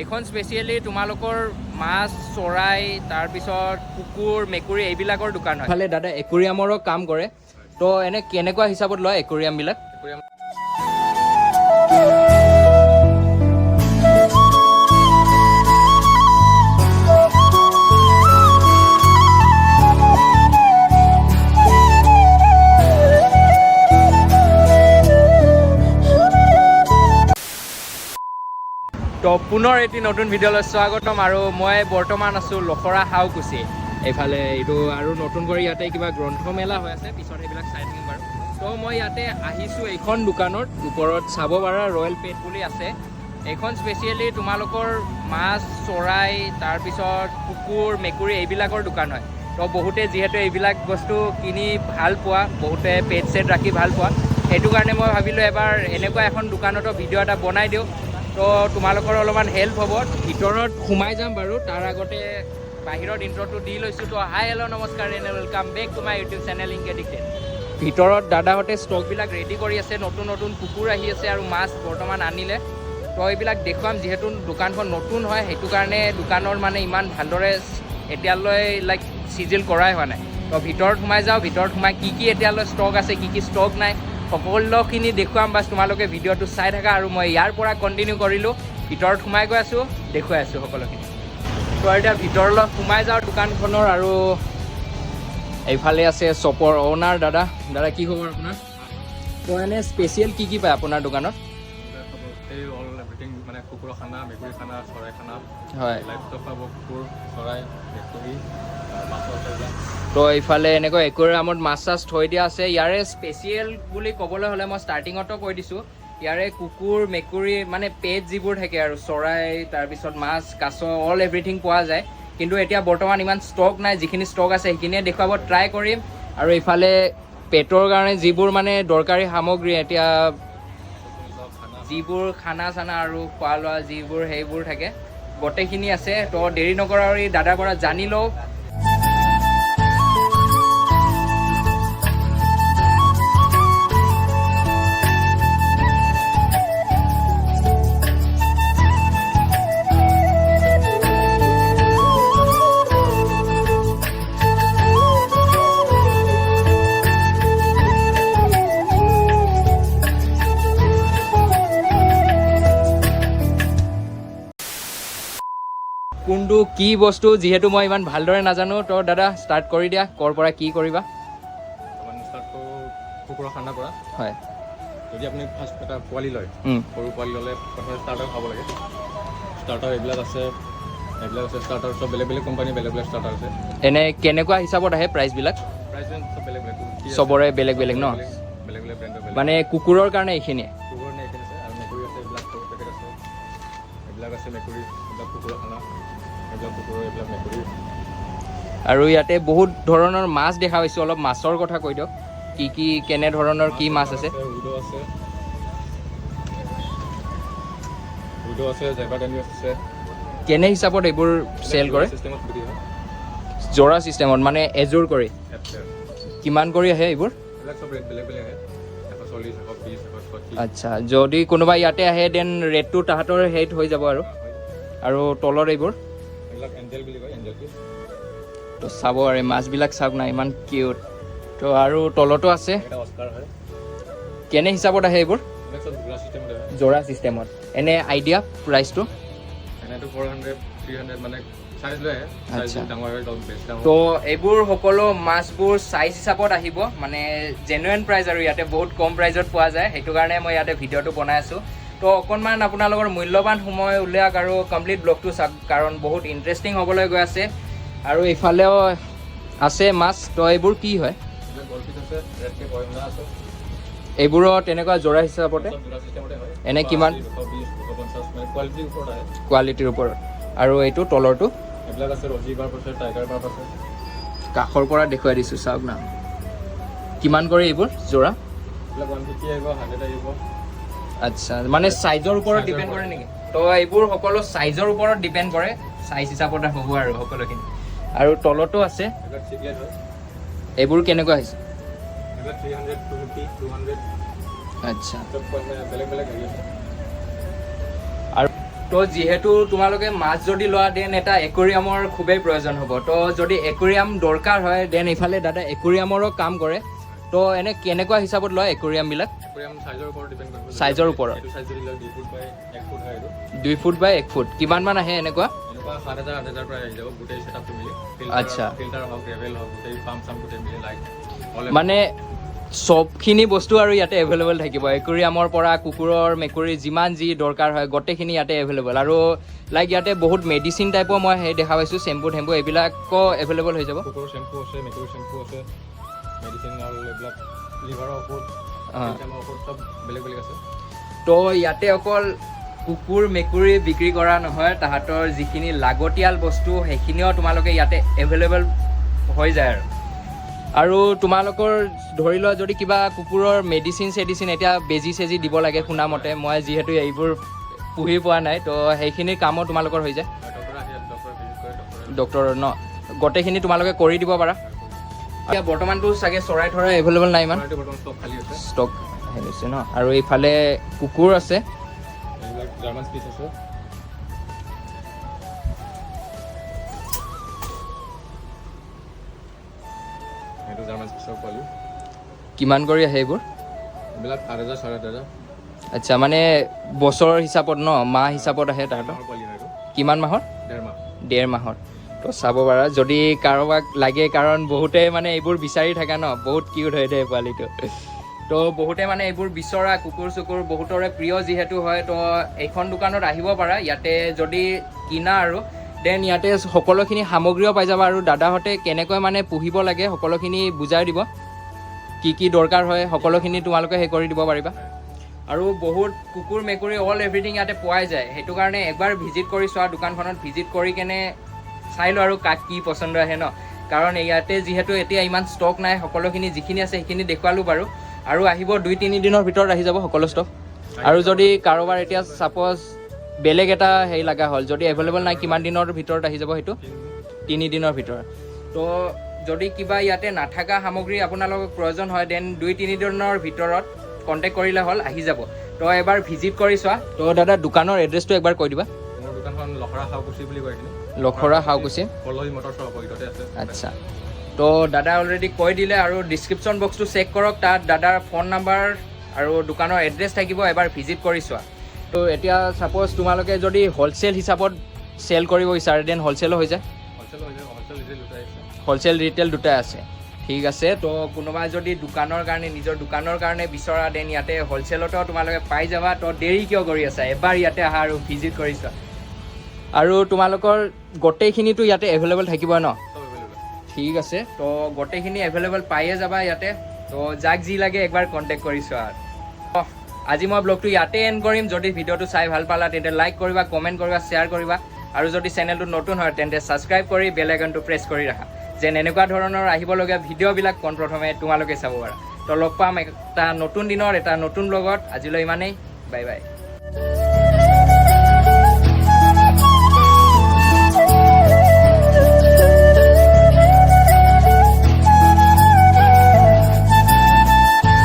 এইখন স্পেচিয়েলি তোমালোকৰ মাছ চৰাই তাৰপিছত কুকুৰ মেকুৰী এইবিলাকৰ দোকান হয়। ইফালে দাদা একুৰিয়ামৰো কাম কৰে। তো এনে কেনেকুৱা হিচাপত লয় একুৰিয়ামবিলাক? তো পুনৰ এটি নতুন ভিডিঅ'লৈ স্বাগতম। আৰু মই বৰ্তমান আছোঁ লখৰা সাউকুচি এইফালে। এইটো আৰু নতুন কৰি ইয়াতে কিবা গ্ৰন্থমেলা হৈ আছে, পিছত সেইবিলাক চাই থাকিম বাৰু। তো মই ইয়াতে আহিছোঁ এইখন দোকানত, ওপৰত চাব পাৰা ৰয়েল পেট বুলি আছে। এইখন স্পেচিয়েলি তোমালোকৰ মাছ চৰাই তাৰপিছত কুকুৰ মেকুৰী এইবিলাকৰ দোকান হয়। তো বহুতে যিহেতু এইবিলাক বস্তু কিনি ভাল পোৱা, বহুতে পেট চেট ৰাখি ভাল পোৱা, সেইটো কাৰণে মই ভাবিলোঁ এবাৰ এনেকুৱা এখন দোকানতো ভিডিঅ' এটা বনাই দিওঁ। তো তোমালোকৰ অলপমান হেল্প হ'ব। ভিতৰত সোমাই যাম বাৰু, তাৰ আগতে বাহিৰত ইণ্ট্ৰটো দি লৈছোঁ। তো হাই হেল্ল' নমস্কাৰ and welcome back to my YouTube channel ইনকাddicted। ভিতৰত দাদাহঁতে ষ্টকবিলাক ৰেডি কৰি আছে, নতুন নতুন কুকুৰ আহি আছে আৰু মাছ বৰ্তমান আনিলে। তো এইবিলাক দেখুৱাম, যিহেতু দোকানখন নতুন হয় সেইটো কাৰণে দোকানৰ মানে ইমান ভালদৰে এতিয়ালৈ চিজিল কৰাই হোৱা নাই। তো ভিতৰত সোমাই যাওঁ, ভিতৰত সোমাই কি এতিয়ালৈ ষ্টক আছে কি ষ্টক নাই সকলোখিনি দেখুৱাম। বাছ তোমালোকে ভিডিঅ'টো চাই থাকা আৰু মই ইয়াৰ পৰা কণ্টিনিউ কৰিলোঁ। ভিতৰত সোমাই গৈ আছোঁ, দেখুৱাই আছোঁ সকলোখিনি। তো এতিয়া ভিতৰলৈ সোমাই যাওঁ দোকানখনৰ। আৰু এইফালে আছে শ্বপৰ অ'নাৰ দাদা। দাদা কি খবৰ আপোনাৰ? তো এনে স্পেচিয়েল কি পায় আপোনাৰ দোকানত? মানে কুকুৰৰ খানা, মেকুৰী খানা, চৰাই খানা, হয়, লাইভষ্টক পাব, কুকুৰ চৰাই মেকুৰী মাছৰ। তো এইফালে এনেকৈ একুৰিয়ামত মাছ চাছ থৈ দিয়া আছে। ইয়াৰে স্পেচিয়েল বুলি ক'বলৈ হ'লে মই ষ্টাৰ্টিঙতো কৈ দিছোঁ, ইয়াৰে কুকুৰ মেকুৰী মানে পেট যিবোৰ থাকে আৰু চৰাই তাৰপিছত মাছ কাছ অল এভৰিথিং পোৱা যায়। কিন্তু এতিয়া বৰ্তমান ইমান ষ্টক নাই, যিখিনি ষ্টক আছে সেইখিনিয়ে দেখুৱাব ট্ৰাই কৰিম। আৰু এইফালে পেটৰ কাৰণে যিবোৰ মানে দৰকাৰী সামগ্ৰী, এতিয়া যিবোৰ খানা চানা আৰু খোৱা লোৱা যিবোৰ সেইবোৰ থাকে গোটেইখিনি আছে। তো দেৰি নকৰা আৰু দাদাৰ পৰা জানি লওঁ। কোনটো কি বস্তু যিহেতু মই ইমান ভালদৰে নাজানো। তো দাদা ষ্টাৰ্ট কৰি দিয়া, ক'ৰ পৰা কি কৰিবা? কুকুৰৰ খানাৰ পৰা। হয়, যদি আপুনি ফাৰ্ষ্ট এটা পোৱালি লয়, সৰু পোৱালি ল'লে প্ৰথমে ষ্টাৰ্টাৰ খাব লাগে। ষ্টাৰ্টাৰ এইবিলাক আছে ষ্টাৰ্টাৰ চব বেলেগ বেলেগ কোম্পানী বেলেগ বেলেগ ষ্টাৰ্টাৰ আছে। এনে কেনেকুৱা হিচাপত আহে প্ৰাইচবিলাক? প্ৰাইচ চব বেলেগ বেলেগ, চবৰে বেলেগ বেলেগ ন? বেলেগ বেলেগ ব্ৰেণ্ডৰ মানে কুকুৰৰ কাৰণে এইখিনিয়ে? কুকুৰৰ কাৰণে এইখিনি আছে। আৰু মেকুৰী আছে, এইবিলাক সৰু পেকেট আছে, এইবিলাক আছে মেকুৰী, এইবিলাক কুকুৰৰ খানা, এইবিলাক কুকুৰৰ, এইবিলাক মেকুৰী। আৰু ইয়াতে বহুত ধৰণৰ মাছ দেখা পাইছোঁ, অলপ মাছৰ কথা কৈ দিয়ক। কি কেনে ধৰণৰ কি মাছ আছে? উইডো আছে, জেবাডেনিয়াছ আছে। কেনে হিচাপত এইবোৰ চেল কৰে? জোৰা চিষ্টেমত মানে এযোৰ কৰি? কিমান কৰি আহে এইবোৰ? আচ্ছা, যদি কোনোবা ইয়াতে আহে দেন ৰেটটো তাহাঁতৰ হেৰিত হৈ যাব। আৰু তলত এইবোৰ তো চাব আৰু মাছবিলাক চাওক না, ইমান কিউট। তো আৰু তলতো আছে। কেনে হিচাপত আহে এইবোৰ? জোৰা চিষ্টেমত। এনে আইডিয়া প্ৰাইচটো? তো এইবোৰ সকলো মাছবোৰ চাইজ হিচাপত আহিব, মানে জেনুৱেন প্ৰাইচ আৰু ইয়াতে বহুত কম প্ৰাইজত পোৱা যায়। সেইটো কাৰণে মই ইয়াতে ভিডিঅ'টো বনাই আছোঁ। তো অকণমান আপোনালোকৰ মূল্যৱান সময় উলিয়াওক আৰু কমপ্লিট ব্লগটো চাওক, কাৰণ বহুত ইণ্টাৰেষ্টিং হ'বলৈ গৈ আছে। আৰু এইফালেও আছে মাছ। তো এইবোৰ কি হয়? এইবোৰো তেনেকুৱা জোৰা হিচাপতে? এনে কিমান কোৱালিটিৰ ওপৰত? আৰু এইটো তলৰটো কাষৰ পৰা দেখুৱাই দিছোঁ, চাওক না কিমান কৰে এইবোৰ জোৰা? আচ্ছা, মানে চাইজৰ ওপৰত ডিপেণ্ড কৰে নেকি? তো এইবোৰ সকলো চাইজৰ ওপৰত ডিপেণ্ড কৰে, চাইজ হিচাপতে হ'ব আৰু সকলোখিনি। আৰু তলতো আছে। এইবোৰ কেনেকুৱা হৈছে? আচ্ছা, তো যিহেতু তোমালোকে মাছ যদি লোৱা দেন এটা একুৰিয়ামৰ খুবেই প্ৰয়োজন হ'ব। তো যদি একুৰিয়াম দৰকাৰ হয় দেন ইফালে দাদা একুৰিয়ামৰো কাম কৰে। তো এনে কেনেকুৱা হিচাপত লয় একুৰিয়ামবিলাক? একুৰিয়াম সাইজৰ ওপৰত ডিপেন্ড কৰিব। সাইজৰ ওপৰত এইটো সাইজ যদি লয় 2 ফুট বাই 1 ফুট হয় এইটো। 2 ফুট বাই 1 ফুট কিমান মান আহে এনেকুৱা? এনেকুৱা 7,000 পৰা আহি যাব গোটেই সেটআপটো মিলি। আচ্ছা ফিল্টাৰ হওক গ্ৰেভেল হওক গোটেই পাম্প চাম গোটেই মিলি লাইট মানে সবখিনি বস্তু আৰু ইয়াতে এভেইলেবল থাকিব। একুৰিয়ামৰ পৰা কুকুৰৰ মেকুৰী যিমান যি দৰকাৰ হয় গোটেইখিনি ইয়াতে এভেইলেবল। আৰু লাইক ইয়াতে বহুত মেডিচিন টাইপৰ মই সেই দেখা পাইছোঁ, চেম্পু টেম্পু এইবিলাকো এভেইলেবল হৈ যাব। কুকুৰৰ চেম্পু আছে, মেকুৰীৰ চেম্পু আছে, মেডিচিন আৰু এইবিলাক লিভাৰৰ ঔষধ, ঔষধ চব বেলেগ বেলেগ আছে। তো ইয়াতে অকল কুকুৰ মেকুৰী বিক্ৰী কৰা নহয়, তাহাঁতৰ যিখিনি লাগতিয়াল বস্তু সেইখিনিও তোমালোকে ইয়াতে এভেইলেবল হৈ যায়। আৰু তোমালোকৰ ধৰি লোৱা যদি কিবা কুকুৰৰ মেডিচিন চেডিচিন এতিয়া বেজি চেজি দিব লাগে শুনামতে, মই যিহেতু এইবোৰ পুহি পোৱা নাই, তো সেইখিনিৰ কামো তোমালোকৰ হৈ যায়। ডক্টৰৰ ন গোটেইখিনি তোমালোকে কৰি দিব পাৰা। এতিয়া বৰ্তমানটো চাগে চৰাই থৰাই এভেইলেবল নাই ইমান, ষ্টক আহি গৈছে ন। আৰু এইফালে কুকুৰ আছে, জাৰ্মান স্পিচ আছে। এইটো জাৰ্মান স্পিচৰ পোৱালি। কিমান কৰি আহে এইবোৰ? এইবিলাক 8,000 4,000। আচ্ছা মানে বছৰৰ হিচাপত ন, মাহ হিচাপত আহে তাহাঁতৰ? কিমান মাহৰ? 1.5 মাহ। 1.5 মাহৰ। তো চাব পাৰা যদি কাৰোবাক লাগে, কাৰণ বহুতে মানে এইবোৰ বিচাৰি থাকে ন, বহুত কিউট হৈ থাকে পোৱালিটো। তো বহুতে মানে এইবোৰ বিচৰা কুকুৰ চুকুৰ বহুতৰে প্ৰিয় যিহেতু হয়, তো এইখন দোকানত আহিব পাৰা। ইয়াতে যদি কিনা আৰু দেন ইয়াতে সকলোখিনি সামগ্ৰীও পাই যাবা। আৰু দাদাহঁতে কেনেকৈ মানে পুহিব লাগে সকলোখিনি বুজাই দিব, কি কি দৰকাৰ হয় সকলোখিনি তোমালোকে সেই কৰি দিব পাৰিবা। আৰু বহুত কুকুৰ মেকুৰী অল এভৰিথিং ইয়াতে পোৱাই যায়। সেইটো কাৰণে একবাৰ ভিজিট কৰি চোৱা দোকানখনত, ভিজিট কৰি কেনে চাই লোৱা আৰু কাক কি পচন্দ আহে ন। কাৰণ ইয়াতে যিহেতু এতিয়া ইমান ষ্টক নাই, সকলোখিনি যিখিনি আছে সেইখিনি দেখুৱালোঁ বাৰু। আৰু আহিব 2-3 দিনৰ ভিতৰত আহি যাব সকলো ষ্টক। আৰু যদি কাৰোবাৰ এতিয়া ছাপ'জ বেলেগ এটা হেৰি লগা হ'ল, যদি এভেইলেবল নাই, কিমান দিনৰ ভিতৰত আহি যাব সেইটো? 3 দিনৰ ভিতৰত। তো যদি কিবা ইয়াতে নাথাকা সামগ্ৰী আপোনালোকক প্ৰয়োজন হয় দেন 2-3 দিনৰ ভিতৰত কণ্টেক্ট কৰিলে হ'ল, আহি যাব। তো এবাৰ ভিজিট কৰি চোৱা। তো দাদা দোকানৰ এড্ৰেছটো একবাৰ কৈ দিবা। মোৰ দোকানখন লখৰা সাউকুচি বুলি কয়। লখৰা সাউকুচি, পল্লৱী মটৰ শ্বপ অপজিটতে আছে। আচ্ছা। তো দাদা অলৰেডি কৈ দিলে, আৰু ডিছক্ৰিপশ্যন বক্সটো চেক কৰক, তাত দাদাৰ ফোন নাম্বাৰ আৰু দোকানৰ এড্ৰেছ থাকিব, এবাৰ ভিজিট কৰি চোৱা। তো এতিয়া ছাপ'জ তোমালোকে যদি হ'লচেল হিচাপত চেল কৰিব বিচাৰে দেন হ'লচেলো হৈ যায়? হ'লচেল ৰিটেইল দুটাই আছে। ঠিক আছে। তো কোনোবাই যদি দোকানৰ কাৰণে, নিজৰ দোকানৰ কাৰণে বিচৰা দেন ইয়াতে হ'লচেলতো তোমালোকে পাই যাবা। তো দেৰি কিয় কৰি আছা, এবাৰ ইয়াতে আহা আৰু ভিজিট কৰি চোৱা। আৰু তোমালোকৰ গোটেইখিনিতো ইয়াতে এভেইলেবল থাকিব ন? ঠিক আছে। তো গোটেইখিনি এভেইলেবল পায়ে যাবা ইয়াতে। তো যাক যি লাগে একবাৰ কণ্টেক্ট কৰি চোৱা। আজি মই ব্লগটো ইয়াতে এণ্ড কৰিম। যদি ভিডিঅ'টো চাই ভাল পালা তেন্তে লাইক কৰিবা, কমেণ্ট কৰিবা, শ্বেয়াৰ কৰিবা। আৰু যদি চেনেলটো নতুন হয় তেন্তে ছাবস্ক্ৰাইব কৰি বেল আইকনটো প্ৰেছ কৰি ৰাখা, যেন এনেকুৱা ধৰণৰ আহিবলগীয়া ভিডিঅ'বিলাক পোনপ্ৰথমে তোমালোকে চাব পাৰা। তো লগ পাম এটা নতুন দিনৰ এটা নতুন ব্লগত। আজিলৈ ইমানেই, বাই বাই।